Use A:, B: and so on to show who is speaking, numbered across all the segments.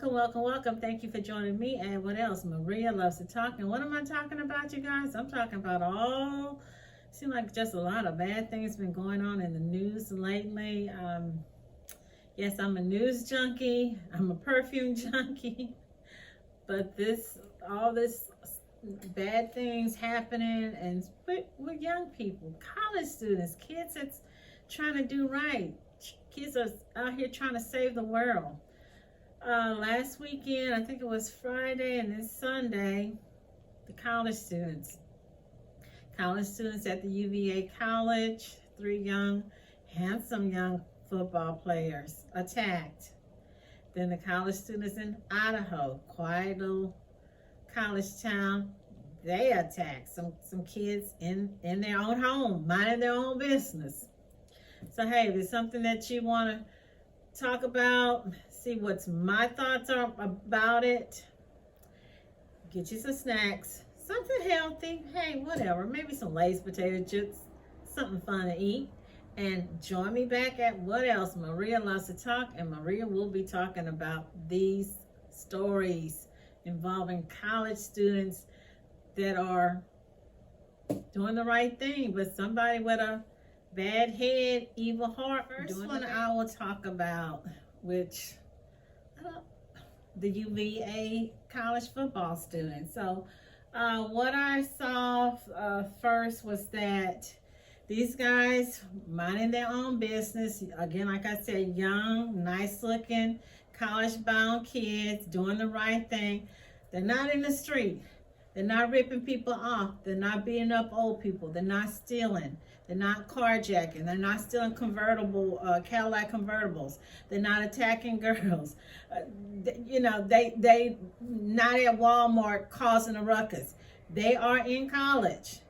A: Welcome. Thank you for joining me. And what else? Maria loves to talk. And what am I talking about, you guys? I'm talking about seem like just a lot of bad things been going on in the news lately. Yes, I'm a news junkie. I'm a perfume junkie. But all this bad things happening and with young people, college students, kids that's trying to do right. Kids are out here trying to save the world. Last weekend, I think it was Friday and then Sunday, the college students at the UVA College, 3 handsome young football players attacked. Then the college students in Idaho, quiet little college town, they attacked some kids in their own home, minding their own business. So hey, if there's something that you want to talk about, see what my thoughts are about it, get you some snacks, something healthy, hey, whatever, maybe some Lay's potato chips, something fun to eat, and join me back at What Else? Maria loves to talk, and Maria will be talking about these stories involving college students that are doing the right thing, but somebody with a bad head, evil heart. First one I will talk about, which the UVA college football students. So what I saw first was that these guys minding their own business. Again, like I said, young, nice looking, college bound kids doing the right thing. They're not in the street. They're not ripping people off. They're not beating up old people. They're not stealing. They're not carjacking. They're not stealing Cadillac convertibles. They're not attacking girls. They not at Walmart causing a ruckus. They are in college,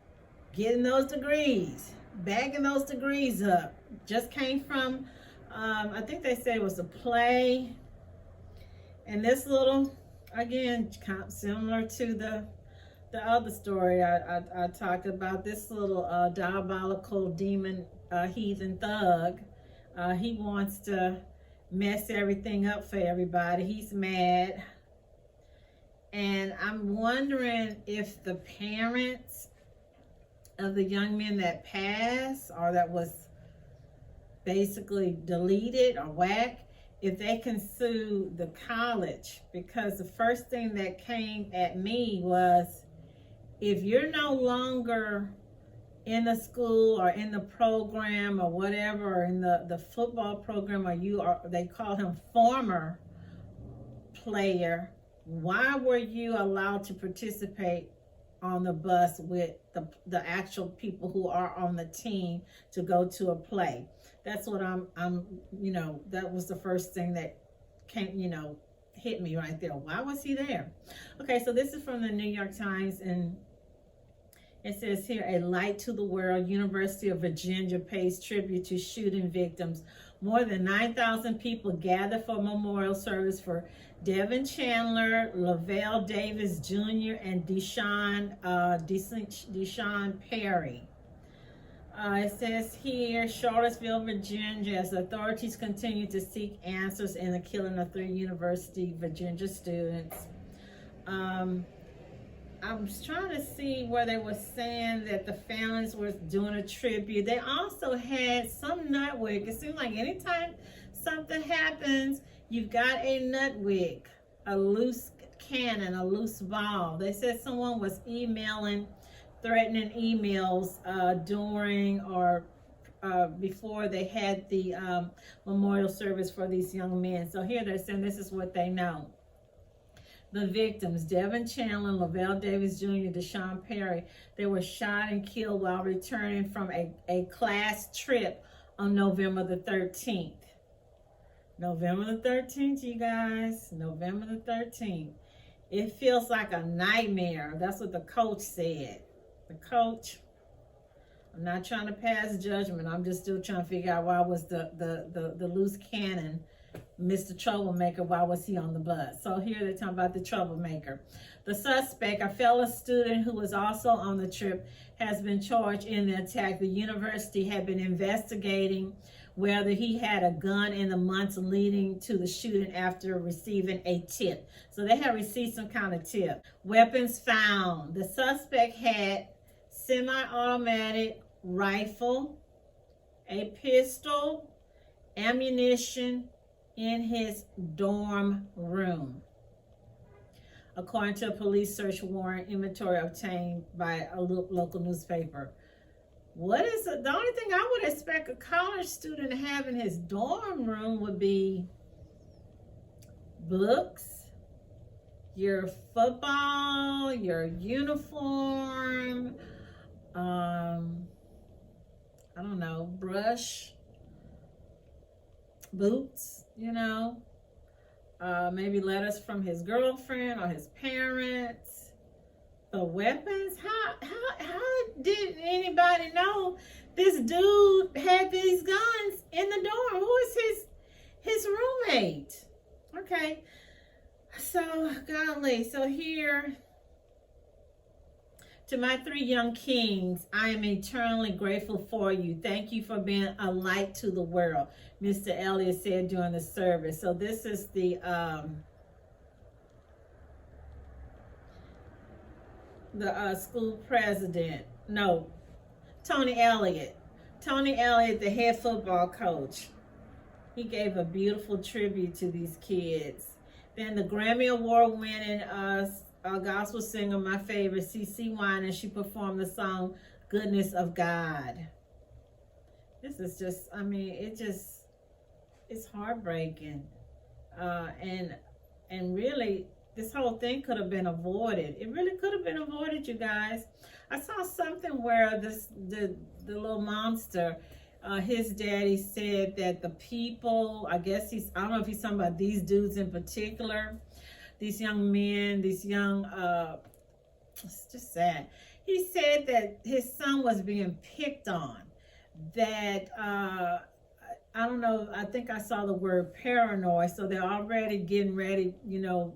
A: getting those degrees, bagging those degrees up. Just came from, I think they said it was a play. And this little, again, kind of similar to the other story I talked about, this little diabolical demon heathen thug. He wants to mess everything up for everybody. He's mad. And I'm wondering if the parents of the young men that passed or that was basically deleted or whacked, if they can sue the college, because the first thing that came at me was, if you're no longer in the school or in the program or whatever, or in the football program, or they call him former player, why were you allowed to participate on the bus with the actual people who are on the team to go to a play? That's what that was the first thing that came, hit me right there. Why was he there? Okay, so this is from the New York Times, and it says here, a light to the world, University of Virginia pays tribute to shooting victims. More than 9,000 people gathered for a memorial service for Devin Chandler, Lavelle Davis Jr., and Deshaun Perry. It says here, Charlottesville, Virginia, as authorities continue to seek answers in the killing of 3 University of Virginia students. I was trying to see where they were saying that the families were doing a tribute. They also had some nutwig. It seems like anytime something happens, you've got a nutwig, a loose cannon, a loose ball. They said someone was emailing threatening emails during or before they had the memorial service for these young men. So here they're saying this is what they know. The victims, Devin Chandler, Lavelle Davis Jr., Deshaun Perry, they were shot and killed while returning from a class trip on November the 13th. November the 13th, you guys. November the 13th. It feels like a nightmare. That's what the coach said. The coach, I'm not trying to pass judgment. I'm just still trying to figure out why was the loose cannon, Mr. Troublemaker, why was he on the bus? So here they're talking about the troublemaker. The suspect, a fellow student who was also on the trip, has been charged in the attack. The university had been investigating whether he had a gun in the months leading to the shooting after receiving a tip. So they had received some kind of tip. Weapons found. The suspect had semi-automatic rifle, a pistol, ammunition in his dorm room, according to a police search warrant inventory obtained by a local newspaper. What is it? The only thing I would expect a college student to have in his dorm room would be books, your football, your uniform, I don't know, brush, boots, you know, maybe letters from his girlfriend or his parents. But weapons, how did anybody know this dude had these guns in the dorm? Who is his roommate? Okay, so golly, so here, to my 3 young kings, I am eternally grateful for you. Thank you for being a light to the world, Mr. Elliott said during the service. So this is the school president. No, Tony Elliott. Tony Elliott, the head football coach. He gave a beautiful tribute to these kids. Then the Grammy Award winning gospel singer, my favorite, CeCe Winans, she performed the song Goodness of God. This is just, I mean, it's heartbreaking. And really, this whole thing could have been avoided. It really could have been avoided, you guys. I saw something where the little monster, his daddy said that the people, I guess I don't know if he's talking about these dudes in particular, these young men, these young, it's just sad. He said that his son was being picked on, that, I don't know, I think I saw the word paranoid, so they're already getting ready, you know,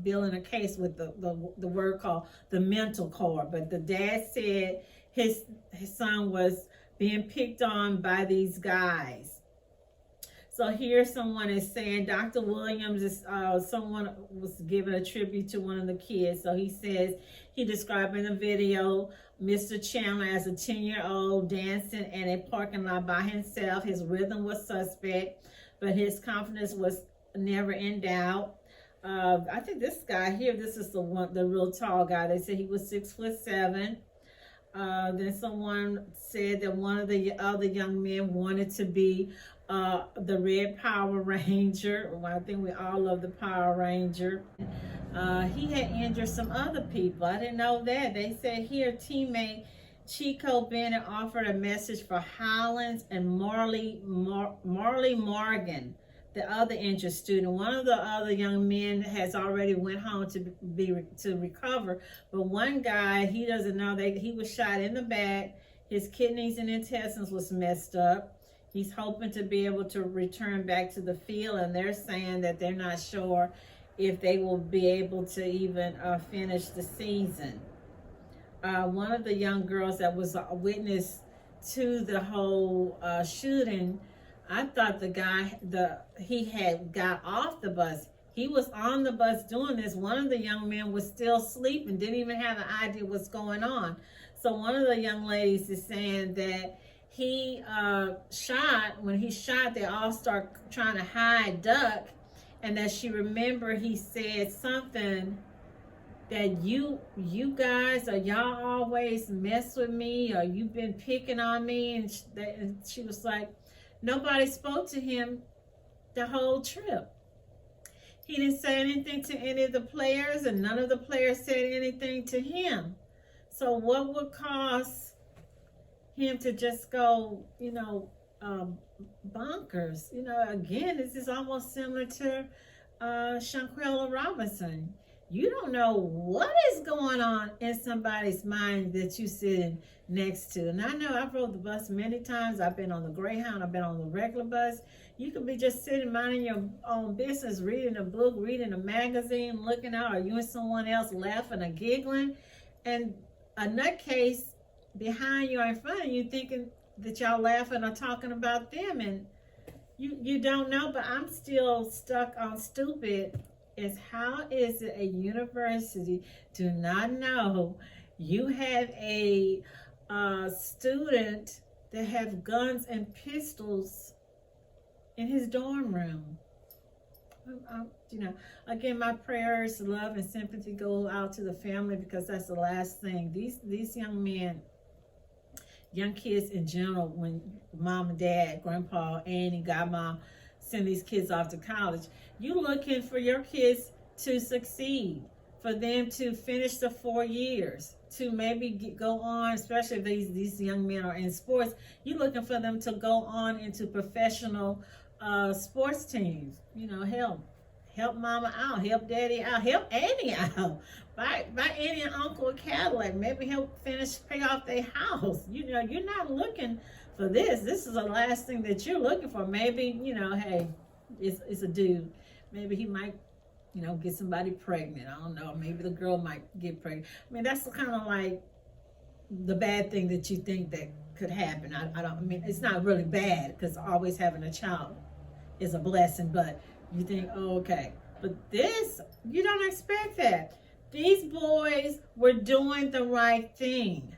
A: building a case with the word called the mental core. But the dad said his son was being picked on by these guys. So here someone is saying, Dr. Williams is, someone was giving a tribute to one of the kids. So he says, he described in the video, Mr. Chandler as a 10-year-old dancing in a parking lot by himself. His rhythm was suspect, but his confidence was never in doubt. I think this guy here, this is the real tall guy. They said he was 6'7". Then someone said that one of the other young men wanted to be the Red Power Ranger. Well, I think we all love the Power Ranger. He had injured some other people. I didn't know that. They said here teammate Chico Bennett offered a message for Hollins and Marley Morgan, the other injured student. One of the other young men has already went home to recover, but one guy, he doesn't know that he was shot in the back. His kidneys and intestines was messed up. He's hoping to be able to return back to the field, and they're saying that they're not sure if they will be able to even finish the season. One of the young girls that was a witness to the whole shooting, I thought the guy, he had got off the bus. He was on the bus doing this. One of the young men was still sleeping, didn't even have an idea what's going on. So one of the young ladies is saying that he shot, when he shot, they all start trying to hide, duck, and that she remembered he said something that you guys, are y'all always mess with me, or you've been picking on me, and she was like, nobody spoke to him the whole trip. He didn't say anything to any of the players, and none of the players said anything to him. So what would cause him to just go, you know, bonkers? You know, again, this is almost similar to Shanquella Robinson. You don't know what is going on in somebody's mind that you're sitting next to. And I know I've rode the bus many times. I've been on the Greyhound. I've been on the regular bus. You could be just sitting minding your own business, reading a book, reading a magazine, looking out, or you and someone else laughing or giggling. And a nutcase behind you or in front of you thinking that y'all laughing or talking about them, and you don't know. But I'm still stuck on stupid. Is how is it a university do not know you have a student that have guns and pistols in his dorm room? You know, again, my prayers, love, and sympathy go out to the family, because that's the last thing. These young men, young kids in general, when mom and dad, grandpa, auntie, godmom send these kids off to college, you looking for your kids to succeed, for them to finish the 4 years, to maybe go on, especially if these young men are in sports, you're looking for them to go on into professional sports teams. You know, help mama out, help daddy out, help auntie out, buy auntie and uncle a Cadillac, maybe help pay off their house. You know, you're not looking for this. This is the last thing that you're looking for. Maybe, you know, hey, it's a dude. Maybe he might, you know, get somebody pregnant. I don't know. Maybe the girl might get pregnant. I mean, that's kind of like the bad thing that you think that could happen. I mean, it's not really bad, because always having a child is a blessing, but you think, oh, okay. But this, you don't expect that. These boys were doing the right thing.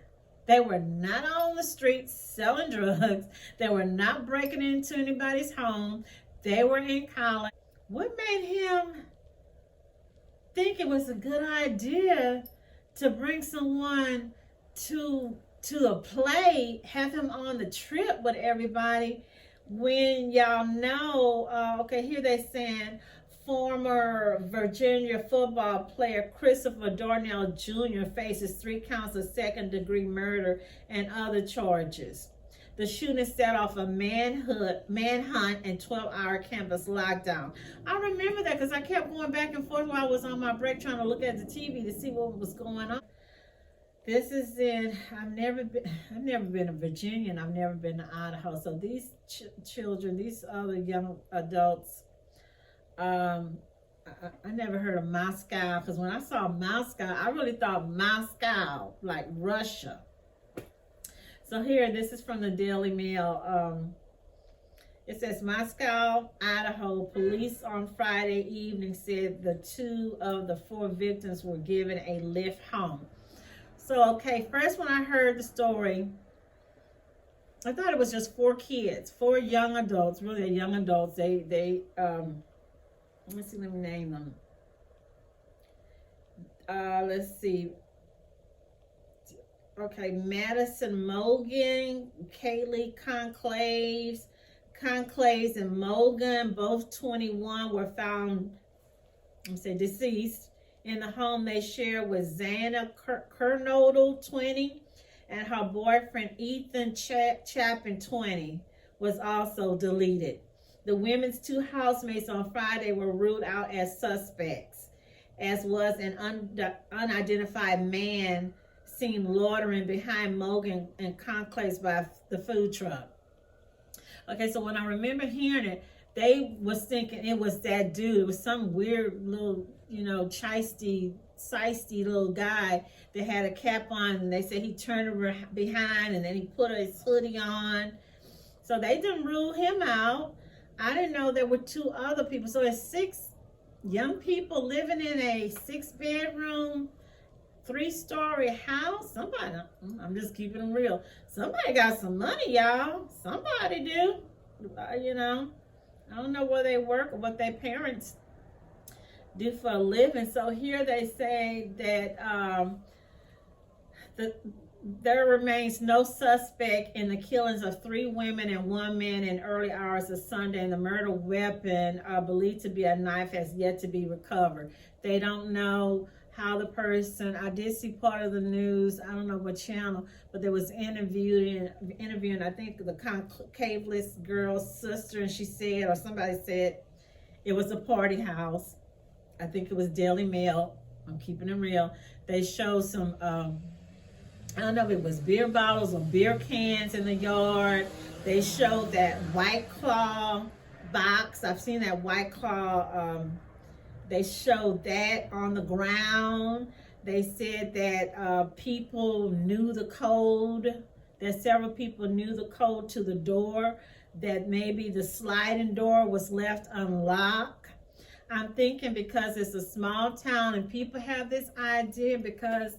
A: They were not on the streets selling drugs. They were not breaking into anybody's home. They were in college. What made him think it was a good idea to bring someone to a play, have him on the trip with everybody, when y'all know, okay, here they saying former Virginia football player Christopher Darnell Jr. faces 3 counts of second-degree murder and other charges. The shooting set off a manhunt and 12-hour campus lockdown. I remember that because I kept going back and forth while I was on my break trying to look at the TV to see what was going on. This is in, I've never been to Virginia, and I've never been to Idaho. So these children, these other young adults, I never heard of Moscow, because when I saw Moscow, I really thought Moscow, like Russia. So here, this is from the Daily Mail. It says, Moscow, Idaho, police on Friday evening said the 2 of the 4 victims were given a lift home. So, okay, first when I heard the story, I thought it was just 4 kids, 4 young adults, really young adults. They let's see, let me name them. Let's see. Okay, Madison Mogan, Kaylee Conclaves and Mogan, both 21, were found, deceased in the home they share with Xana Kernodle, 20, and her boyfriend Ethan Chapin, 20, was also deleted. The women's 2 housemates on Friday were ruled out as suspects, as was an unidentified man seen loitering behind Mogan and Conclaves by the food truck. Okay, so when I remember hearing it, they was thinking it was that dude. It was some weird little, shisty little guy that had a cap on, and they said he turned around behind and then he put his hoodie on. So they didn't rule him out. I didn't know there were 2 other people. So there's 6 young people living in a 6-bedroom, 3-story house. Somebody, I'm just keeping them real. Somebody got some money, y'all. Somebody do. I don't know where they work or what their parents do for a living. So here they say that there remains no suspect in the killings of 3 women and 1 man in early hours of Sunday, and the murder weapon, believed to be a knife, has yet to be recovered. They don't know how the person, I did see part of the news, I don't know what channel, but there was interviewing, I think, the Conclaveless girl's sister, and she said, or somebody said, it was a party house. I think it was Daily Mail. I'm keeping it real. They showed some, I don't know if it was beer bottles or beer cans in the yard. They showed that White Claw box. I've seen that White Claw, they showed that on the ground. They said that people knew the code that several people knew the code to the door, that maybe the sliding door was left unlocked. I'm thinking because it's a small town and people have this idea because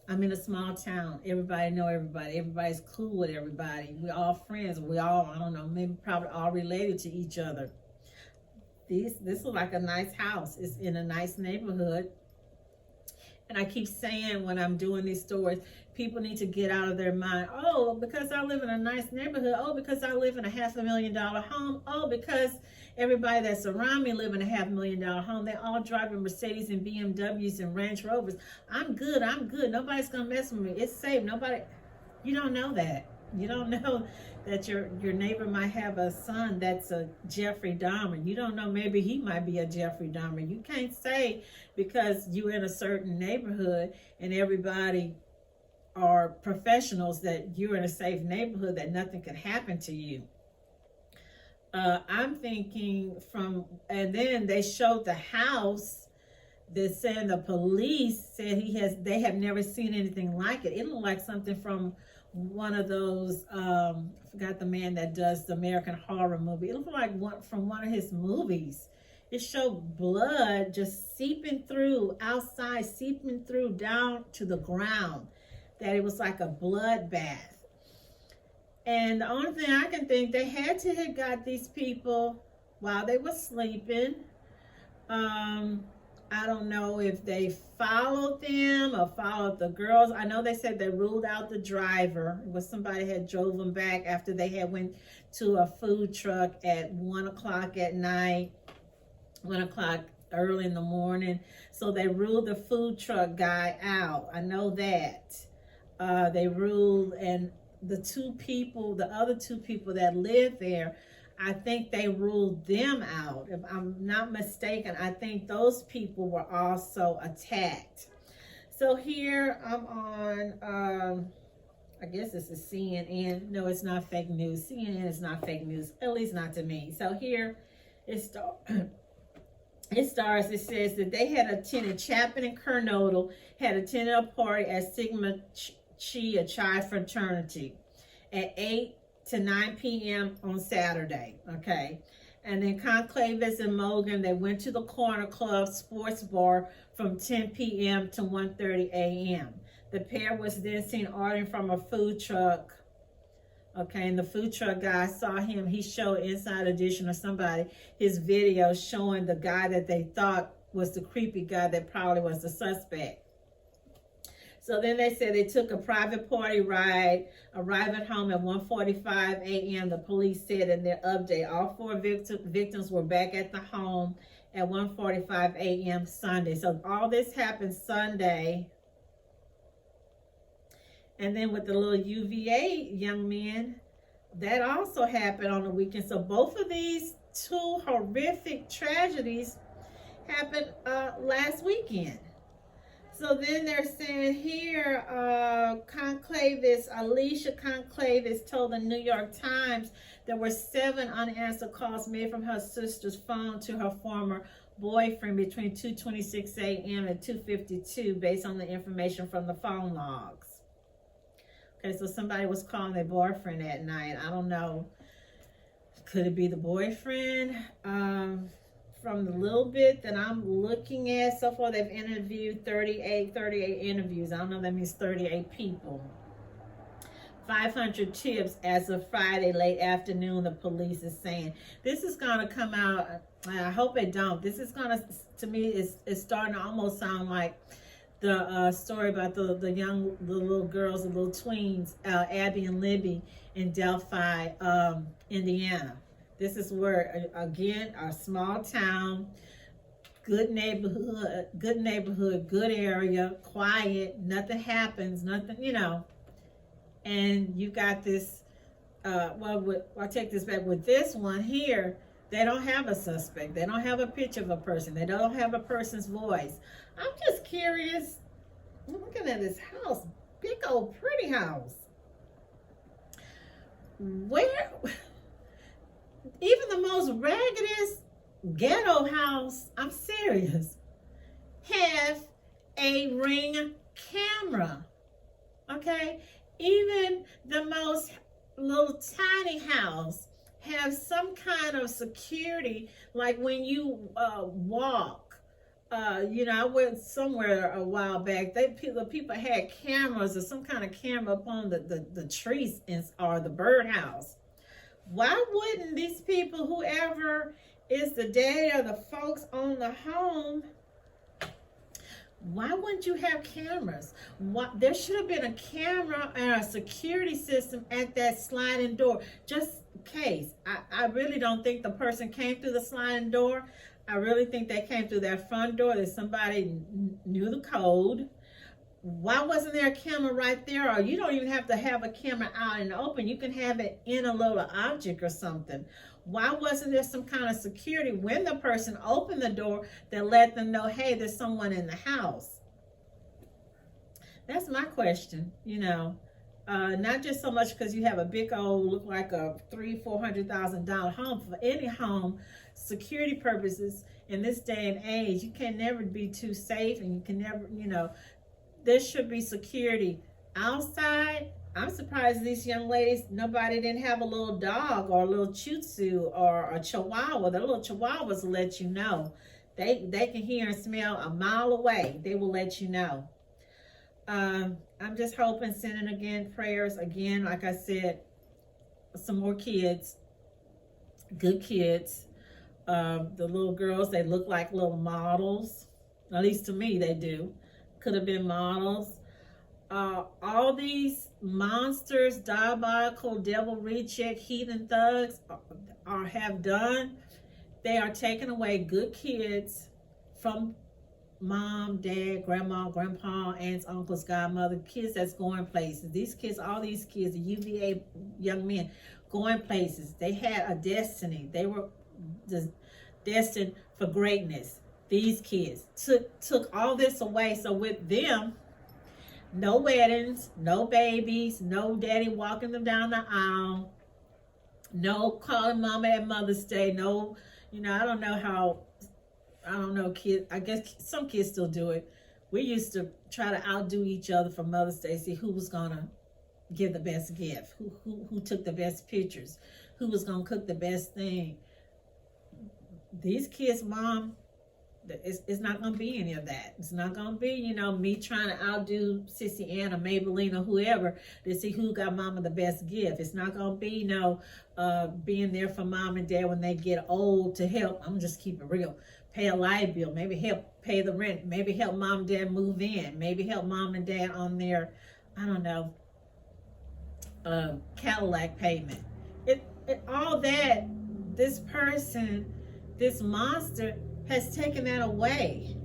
A: I'm in a small town. Everybody know everybody. Everybody's cool with everybody. We're all friends. We all, I don't know, maybe probably all related to each other. This is like a nice house. It's in a nice neighborhood. And I keep saying when I'm doing these stories, people need to get out of their mind. Oh, because I live in a nice neighborhood. Oh, because I live in a $500,000 home. Oh, because everybody that's around me live in a $500,000 home. They all driving Mercedes and BMWs and Range Rovers. I'm good. I'm good. Nobody's going to mess with me. It's safe. Nobody, you don't know that. You don't know that your neighbor might have a son that's a Jeffrey Dahmer. You don't know, maybe he might be a Jeffrey Dahmer. You can't say because you're in a certain neighborhood and everybody are professionals that you're in a safe neighborhood, that nothing can happen to you. I'm thinking and then they showed the house. They're saying the police said they have never seen anything like it. It looked like something from one of those, I forgot the man that does the American Horror movie. It looked like from one of his movies. It showed blood just seeping through outside, seeping through down to the ground, that it was like a bloodbath. And the only thing I can think, they had to have got these people while they were sleeping. I don't know if they followed them or followed the girls. I know they said they ruled out the driver. It was somebody had drove them back after they had went to a food truck at 1 o'clock at night, 1 o'clock early in the morning. So they ruled the food truck guy out. I know that. They ruled, and the other two people that lived there, I think they ruled them out. If I'm not mistaken, I think those people were also attacked. So here I'm on, I guess this is CNN. No, it's not fake news. CNN is not fake news, at least not to me. So here it starts. It says that they had attended, Chapman and Kernodle had attended a party at Sigma Chi, a Chi fraternity, at 8 to 9 p.m. on Saturday, okay? And then Conclavis and Mogan, they went to the Corner Club Sports Bar from 10 p.m. to 1:30 a.m. The pair was then seen ordering from a food truck, okay? And the food truck guy saw him. He showed Inside Edition or somebody his video showing the guy that they thought was the creepy guy that probably was the suspect. So then they said they took a private party ride, arriving home at 1:45 a.m. The police said in their update, all four victims were back at the home at 1:45 a.m. Sunday. So all this happened Sunday. And then with the little UVA young men, that also happened on the weekend. So both of these two horrific tragedies happened last weekend. So then they're saying here, Alicia Conclavis told the New York Times there were 7 unanswered calls made from her sister's phone to her former boyfriend between 2:26 a.m. and 2:52 based on the information from the phone logs. Okay, so somebody was calling their boyfriend at night. I don't know. Could it be the boyfriend? From the little bit that I'm looking at so far, they've interviewed 38 interviews. I don't know if that means 38 people. 500 tips as of Friday late afternoon, the police is saying. This is going to come out, I hope it don't. This is going to me, it's starting to almost sound like the story about the little girls, the little tweens, Abby and Libby in Delphi, Indiana. This is where, again, a small town, good neighborhood, good area, quiet, nothing happens, nothing, you know. And you got this, I'll take this back. With this one here, they don't have a suspect. They don't have a picture of a person. They don't have a person's voice. I'm just curious. I'm looking at this house, big old pretty house. Where... Even the most raggedest ghetto house, I'm serious, have a Ring camera, okay? Even the most little tiny house have some kind of security, like when you walk. I went somewhere a while back. The people had cameras or some kind of camera upon the trees or the birdhouse. Why wouldn't these people, whoever is the dad or the folks on the home, why wouldn't you have cameras? There should have been a camera and a security system at that sliding door, just in case. I really don't think the person came through the sliding door. I really think they came through that front door, that somebody knew the code. Why wasn't there a camera right there? Or you don't even have to have a camera out in the open. You can have it in a little object or something. Why wasn't there some kind of security when the person opened the door that let them know, hey, there's someone in the house? That's my question, Not just so much because you have a big old, look like a $300,000-$400,000 home. For any home, security purposes in this day and age, you can never be too safe, and you can never, there should be security outside. I'm surprised these young ladies, nobody didn't have a little dog or a little Shih Tzu or a Chihuahua. The little Chihuahuas will let you know. They can hear and smell a mile away. They will let you know. I'm just hoping, sending again prayers again, like I said, some more kids, good kids. The little girls, they look like little models. At least to me, they do. Could have been models. All these monsters, diabolical, devil reject, heathen thugs have done. They are taking away good kids from mom, dad, grandma, grandpa, aunts, uncles, godmother, kids that's going places. These kids, all these kids, the UVA young men, going places. They had a destiny. They were destined for greatness. These kids took all this away. So with them, no weddings, no babies, no daddy walking them down the aisle, no calling mama at Mother's Day, no, I don't know, kids. I guess some kids still do it. We used to try to outdo each other for Mother's Day, see who was going to give the best gift, who took the best pictures, who was going to cook the best thing. These kids, mom, it's not going to be any of that. It's not going to be, me trying to outdo Sissy Ann or Maybelline or whoever to see who got mama the best gift. It's not going to be, being there for mom and dad when they get old to help. I'm just keep it real. Pay a light bill, maybe help pay the rent, maybe help mom and dad move in, maybe help mom and dad on their, Cadillac payment. All that, this person, this monster has taken that away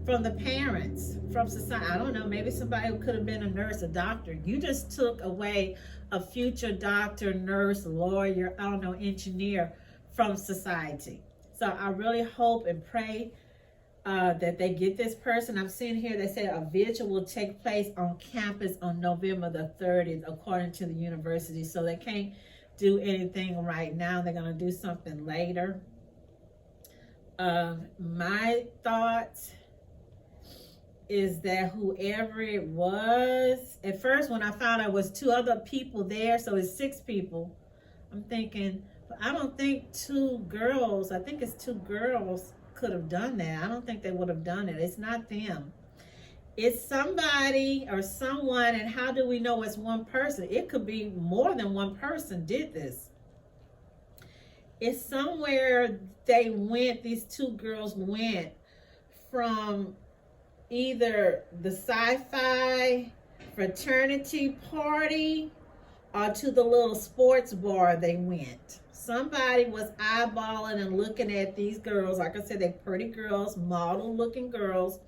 A: from the parents, from society. I don't know, maybe somebody who could have been a nurse, a doctor. You just took away a future doctor, nurse, lawyer, engineer from society. So I really hope and pray that they get this person. I'm seeing here, they said a vigil will take place on campus on November the 30th, according to the university. So they can't do anything right now. They're going to do something later. My thought is that whoever it was, at first when I found out it was 2 other people there, so it's 6 people, I'm thinking, I don't think 2 girls, I think it's 2 girls could have done that. I don't think they would have done it. It's not them. It's somebody or someone, and how do we know it's one person? It could be more than one person did this. It's somewhere they went, these 2 girls went from either the sci-fi fraternity party or to the little sports bar they went. Somebody was eyeballing and looking at these girls. Like I said, they're pretty girls, model looking girls.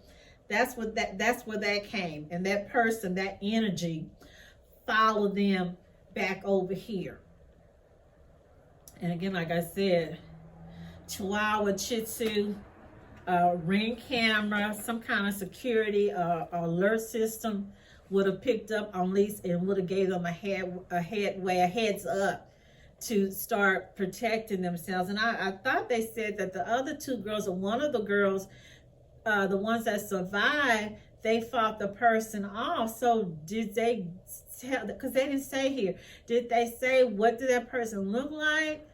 A: That's where that came. And that person, that energy followed them back over here. And again, like I said, Chihuahua, Shih Tzu, Ring camera, some kind of security alert system would have picked up on least and would have gave them a heads up to start protecting themselves. And I thought they said that the other 2 girls, or one of the girls, the ones that survived, they fought the person off. So did they tell? Because they didn't say here. Did they say what did that person look like?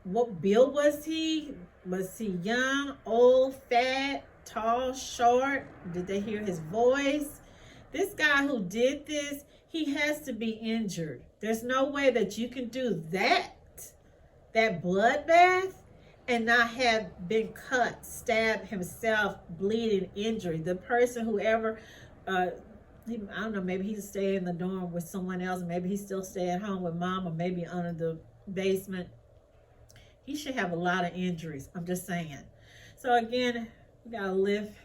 A: What build was he? Was he young, old, fat, tall, short? Did they hear his voice? This guy who did this, he has to be injured. There's no way that you can do that bloodbath, and not have been cut, stabbed himself, bleeding, injury. The person, whoever, I don't know, maybe he's staying in the dorm with someone else, maybe he still stay at home with mom, or maybe under the basement. He should have a lot of injuries. I'm just saying. So again, we gotta lift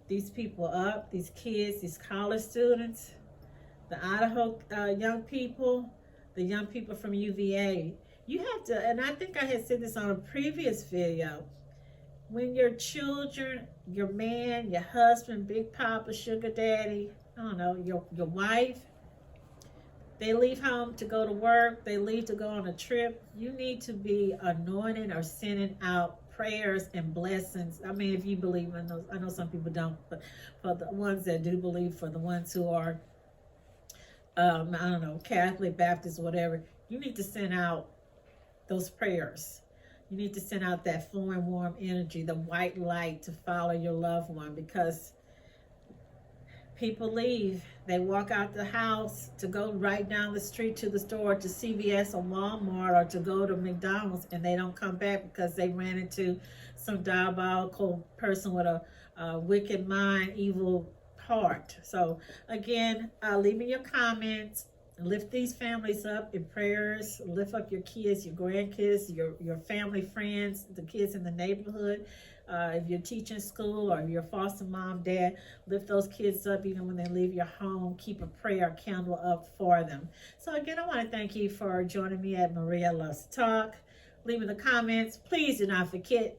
A: these people up, these kids, these college students, the Idaho young people, the young people from UVA. You have to, and I think I had said this on a previous video, when your children, your man, your husband, big papa, sugar daddy, I don't know, your wife, they leave home to go to work, they leave to go on a trip, you need to be anointing or sending out prayers and blessings. I mean, if you believe in those, I know some people don't, but for the ones that do believe, for the ones who are, I don't know, Catholic, Baptist, whatever, you need to send out those prayers. You need to send out that flowing warm energy, the white light to follow your loved one, because people leave. They walk out the house to go right down the street to the store, to CVS or Walmart, or to go to McDonald's, and they don't come back because they ran into some diabolical person with a wicked mind, evil heart. So again, leave me your comments. Lift these families up in prayers. Lift up your kids, your grandkids, your family, friends, the kids in the neighborhood. If you're teaching school, or if you're a foster mom, dad, lift those kids up even when they leave your home. Keep a prayer candle up for them. So again, I want to thank you for joining me at Maria Loves to Talk. Leave in the comments. Please do not forget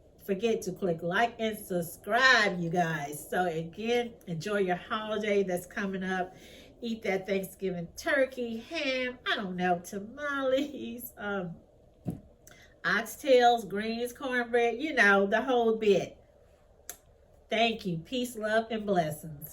A: to click like and subscribe, you guys. So again, enjoy your holiday that's coming up. Eat that Thanksgiving turkey, ham, I don't know, tamales, oxtails, greens, cornbread, you know, the whole bit. Thank you. Peace, love, and blessings.